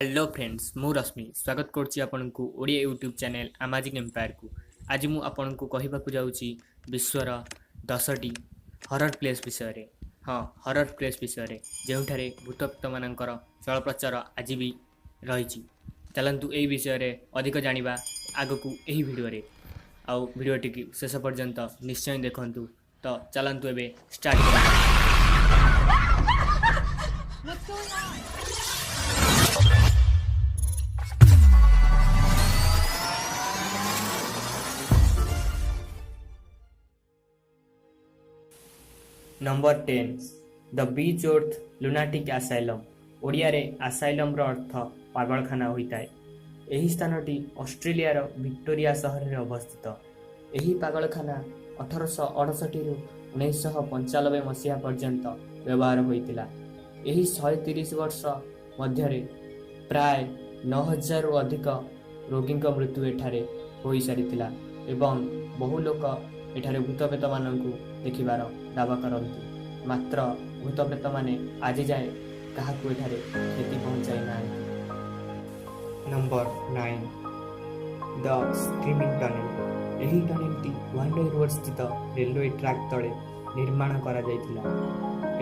Hello friends मु रश्मि स्वागत करुच्ची आपण को Odia YouTube channel amazing empire को। आज मु आपण को कहबाकू जाउची विश्वर 10टी हॉरर प्लेस विषय रे। हाँ, हॉरर प्लेस विषय रे जेउठारे भूतप्रेत मानकर चल प्रचार आज भी रही। चलंतु एही विषय रे अधिक जानिबा आगकू एही वीडियो रे। आउ वीडियोटी की शेष पर्यंत निश्चय देखंतु। तो चलंतु एबे स्टार्ट करबा। Number 10 the Beechworth lunatic asylum. Odia रे आसाइलम रो अर्थ पागलखाना होता है। यही स्थानटी ऑस्ट्रेलिया रो विक्टोरिया शहर में अवस्थित। यही पागलखाना 1868 रु 1995 मसीहा पर्यंत व्यवहार होइतिला। यही 130 वर्ष मध्य प्राय 9000 रु अधिक रोगी मृत्यु एठारे हो सारिथिला एवं बहु लोक एठारे भूतप्रेत माननकु देखिबार दावा करती। मात्र भूतप्रेत माने आज जाए काहाकू एठारे क्षति पहुंचाई ना। Number 9 the screaming tunnel. यही टनेलटी वांडे रोड स्थित रेलवे ट्रैक तले निर्माण करा जायतिला।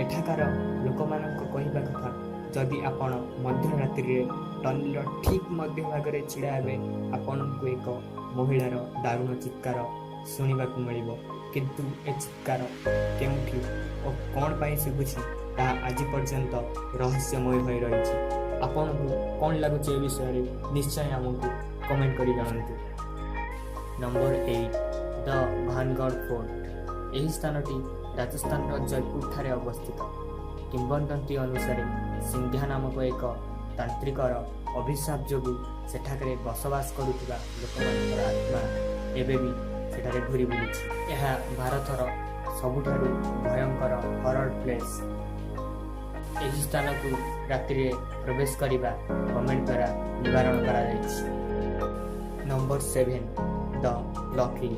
एठाकार लोकमानक कहिबा कथा जदि आपण मध्य रात्रि रे टनेल ठीक मध्य भाग रे छिड़ा हेबे आपनकु एक महिलार दारुण चित्कार शुणिबाकू मिलिबो। किंतु ए चित्कार केउठी और कौन पाई शुभुछि ता आज पर्यंत रहस्यमय होई रहिछि। आपनकु कौन लागुछि ए विषय रे निश्चय हमकु कमेंट करि जानंतु। Number 8 the Bhangarh fort. एही स्थानटी राजस्थान रो जयपुर ठारे अवस्थित। किंवदंती अनुसार सिंध्या नामक एक तांत्रिकर अभिशाप जोगु सेठाकरे बसवास करुथिबा लोकमानकर आत्मा एबे भी सेठारे घुरी बुलुछि। यह भारतर सबुठारु भयंकर हॉरर प्लेस। एही स्थान को रात्रि रे प्रवेश करिबा गवर्नमेंट द्वारा निवारण करा जायछि। Number 7 the Lockley.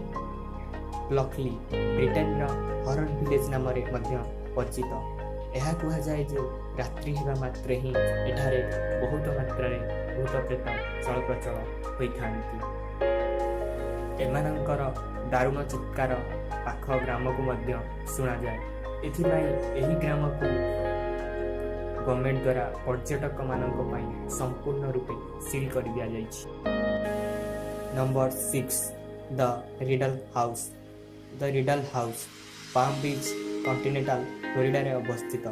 Lockley Britain रो हॉरर विलेज नाम रे मध्य परिचित। यह कहा जाए जे रात्रि हेबा मात्रे ही एठारे बहुत मात्रा रे भूतप्रेत चल प्रचल होइथांती। एमानंकर दारुण चित्कार पाख ग्राम को मध्य सुना जाए। एथिलाई एही ग्राम को गवर्नमेंट द्वारा पर्यटक मानक पई संपूर्ण रूपे सील कर दिया जायछि। Number 6 the riddle house. The riddle house Palm Beach Continental Florida रे अवस्थित।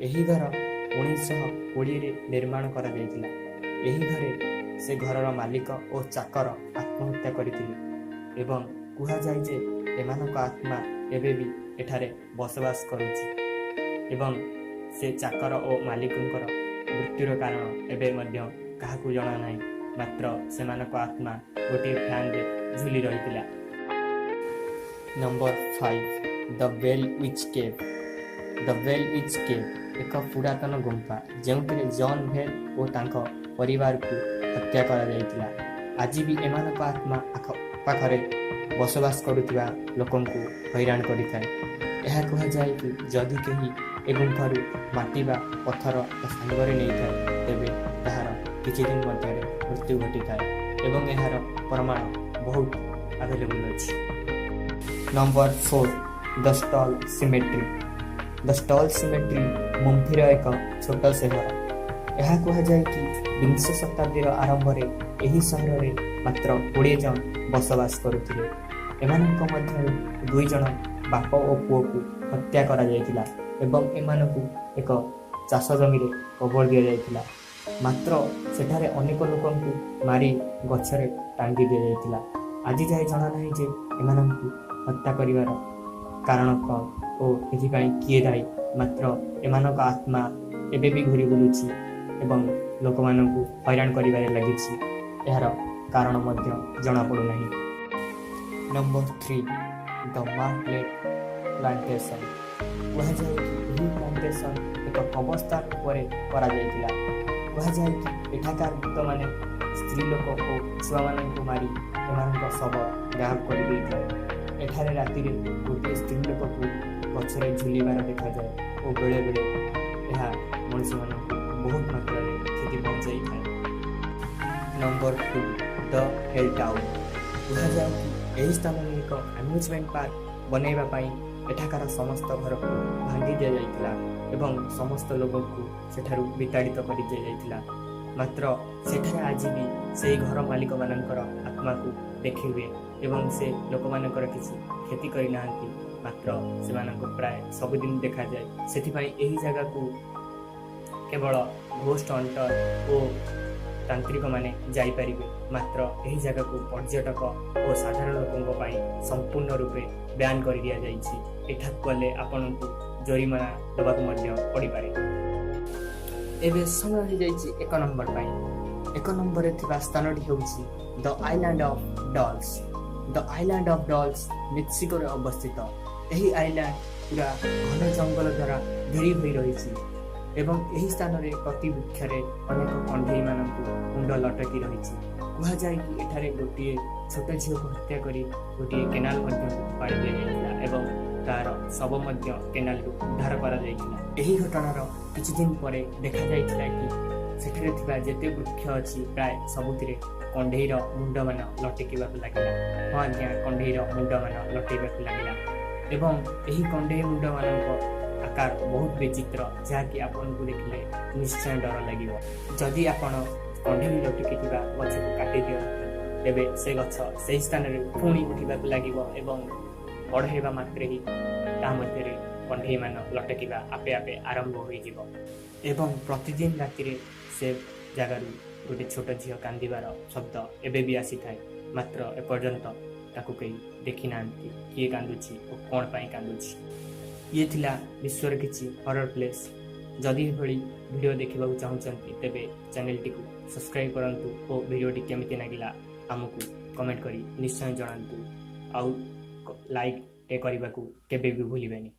एही घर 1920 रे निर्माण करा जायतिला। एही घरे से घरर मालिक और चाकर आत्महत्या करथिले एवं कुहा जाय जे एमानक आत्मा एबे भी एठारे बसवास करूछि एवं से चाकर और मालिकंकर मृत्युर कारण एबे मध्य काहाकू जणा नाही। मात्र सेमानक आत्मा गोटे फैन रे झुली रहितिला। Number 5 the well witch cave. The well witch cave एक पुरातन गुंफा जेउठे जॉन भेल और तांको परिवार को हत्या करा जायतिला। आज भी एमानक आत्मा पाखरे बसवास करुथिबा लोकंकु हैरान करिथाय। यह कहा जाए कि जदि केही ए गुंफारु माटी बा पत्थर सांगरे नै थाए तेबे ताहार किछि दिन मध्य मृत्यु घटिथाय एवं एहार प्रमाण बहुत अवेलेबल अछि। Number 4 the Stull cemetery. The Stull cemetery मुम्फीर एक छोट सहर। यह कहा जाए कि 20 शताब्दीर आरंभ रे एही सहर रे मात्र 20 जन बसवास करुथिले। एमानक मध्य 2 जन बाप और पुओ को हत्या करा जायतिला एवं एमानकु एक चाष जमी रे कबर दिया जायतिला। मात्र सेठारे अनेक लोकंकु मारी गछरे टांगी दिया जायतिला। आज जाय जणा नाही जे एमानकु हत्या करिवार कारण कौन और एथिपाई किए दायी। मात्र एमानक आत्मा एबे भी घुरी बुलुछि एवं लोकमानकु हैरान करिबारे लागिछि। एहार कारण मध्य जणा पडु नाही। Number 3 the Marklet plantation. कहा जाए कि यही प्लांटेशन एक कब्रस्तान पर करा जायतिला। कहा जाए कि एठाकार भूत माने स्त्री लोक और छुआ मानक मारी एमानक शव गायब कर देइथाय। एठारे राति रे गोटे स्त्री लोक को गछरे झुलिबार देखा जाए और बेले बेले यह मनुष्य मानक बहुत मात्रा क्षति पहुंचाई। କରାଯାଇଥାଏ। ନମ୍ବର 2 ଦ ହେଲ୍ ଟାଉନ୍। କୁହାଯାଏ କି ଏହି ସ୍ଥାନରେ ଏକ ଆମ୍ୟୁଜମେଣ୍ଟ ପାର୍କ ବନାଇବା ପାଇଁ ଏଠାକାର ସମସ୍ତ ଘରକୁ ଭାଙ୍ଗି ଦିଆଯାଇଥିଲା ଏବଂ ସମସ୍ତ ଲୋକଙ୍କୁ ସେଠାରୁ ବିତାଡ଼ିତ କରି ଦିଆଯାଇଥିଲା। ମାତ୍ର ସେଠାରେ ଆଜି ବି ସେହି ଘର ମାଲିକମାନଙ୍କର ଆତ୍ମାକୁ ଦେଖି ହୁଏ ଏବଂ ସେ ଲୋକମାନଙ୍କର କିଛି କ୍ଷତି କରିନାହାନ୍ତି, ମାତ୍ର ସେମାନଙ୍କୁ ପ୍ରାୟ ସବୁଦିନ ଦେଖାଯାଏ। ସେଥିପାଇଁ ଏହି ଜାଗାକୁ କେବଳ ଘୋଷ୍ଟ ହଣ୍ଟର ଓ ତାନ୍ତ୍ରିକମାନେ ଯାଇପାରିବେ, ମାତ୍ର ଏହି ଜାଗାକୁ ପର୍ଯ୍ୟଟକ ଓ ସାଧାରଣ ଲୋକଙ୍କ ପାଇଁ ସମ୍ପୂର୍ଣ୍ଣ ରୂପେ ବ୍ୟାନ୍ କରି ଦିଆଯାଇଛି। ଏଠାକୁ ଗଲେ ଆପଣଙ୍କୁ ଜୋରିମାନା ଦେବାକୁ ମଧ୍ୟ ପଡ଼ିପାରେ। ଏବେ ସମୟ ହୋଇଯାଇଛି 1 ନମ୍ବର ପାଇଁ। 1 ନମ୍ବରରେ ଥିବା ସ୍ଥାନଟି ହେଉଛି the island of dolls. The island of dolls ମେକ୍ସିକୋରେ ଅବସ୍ଥିତ। ଏହି ଆଇଲ୍ୟାଣ୍ଡ ପୁରା ଘନ ଜଙ୍ଗଲ ଦ୍ୱାରା ଘେରି ହୋଇ ରହିଛି ଏବଂ ଏହି ସ୍ଥାନରେ ପ୍ରତି ବୃକ୍ଷରେ ଅନେକ କଣ୍ଢେଇମାନଙ୍କୁ ମୁଣ୍ଡ ଲଟକି ରହିଛି। କୁହାଯାଏ କି ଏଠାରେ ଗୋଟିଏ ଛୋଟ ଝିଅକୁ ହତ୍ୟା କରି ଗୋଟିଏ କେନାଲ ମଧ୍ୟକୁ ପାଡ଼ି ଦିଆଯାଇଥିଲା ଏବଂ ତାର ଶବ ମଧ୍ୟ କେନାଲରୁ ଉଦ୍ଧାର କରାଯାଇଥିଲା। ଏହି ଘଟଣାର କିଛି ଦିନ ପରେ ଦେଖାଯାଇଥିଲା କି ସେଠାରେ ଥିବା ଯେତେ ବୃକ୍ଷ ଅଛି ପ୍ରାୟ ସବୁଥିରେ କଣ୍ଢେଇର ମୁଣ୍ଡମାନ ଲଟକିବାକୁ ଲାଗିଲା। ହଁ ଆଜ୍ଞା, କଣ୍ଢେଇର ମୁଣ୍ଡମାନ ଲଟେଇବାକୁ ଲାଗିଲା ଏବଂ ଏହି କଣ୍ଢେଇ ମୁଣ୍ଡମାନଙ୍କ ଆକାର ବହୁତ ବିଚିତ୍ର, ଯାହାକି ଆପଣଙ୍କୁ ଦେଖିଲେ ନିଶ୍ଚୟ ଡର ଲାଗିବ। ଯଦି ଆପଣ କଣ୍ଢେଇ ଲଟକିଥିବା ଗଛକୁ କାଟି ଦିଅନ୍ତି ତେବେ ସେ ଗଛ ସେହି ସ୍ଥାନରେ ପୁଣି ଉଠିବାକୁ ଲାଗିବ ଏବଂ ବଡ଼ ହେବା ମାତ୍ରେ ହିଁ ତା ମଧ୍ୟରେ କଣ୍ଢେଇମାନ ଲଟକିବା ଆପେ ଆପେ ଆରମ୍ଭ ହୋଇଯିବ ଏବଂ ପ୍ରତିଦିନ ରାତିରେ ସେ ଜାଗାରୁ ଗୋଟେ ଛୋଟ ଝିଅ କାନ୍ଦିବାର ଶବ୍ଦ ଏବେ ବି ଆସିଥାଏ। ମାତ୍ର ଏପର୍ଯ୍ୟନ୍ତ ତାକୁ କେହି ଦେଖିନାହାନ୍ତି କିଏ କାନ୍ଦୁଛି ଓ କ'ଣ ପାଇଁ କାନ୍ଦୁଛି। ଇଏ ଥିଲା ବିଶ୍ୱର କିଛି ହରର ପ୍ଲେସ୍। ଯଦି ଏଭଳି ଭିଡ଼ିଓ ଦେଖିବାକୁ ଚାହୁଁଛନ୍ତି ତେବେ ଚ୍ୟାନେଲଟିକୁ ସବସ୍କ୍ରାଇବ୍ କରନ୍ତୁ ଓ ଭିଡ଼ିଓଟି କେମିତି ଲାଗିଲା ଆମକୁ କମେଣ୍ଟ କରି ନିଶ୍ଚୟ ଜଣାନ୍ତୁ। ଆଉ ଲାଇକ୍ କରିବାକୁ କେବେ ବି ଭୁଲିବେନି।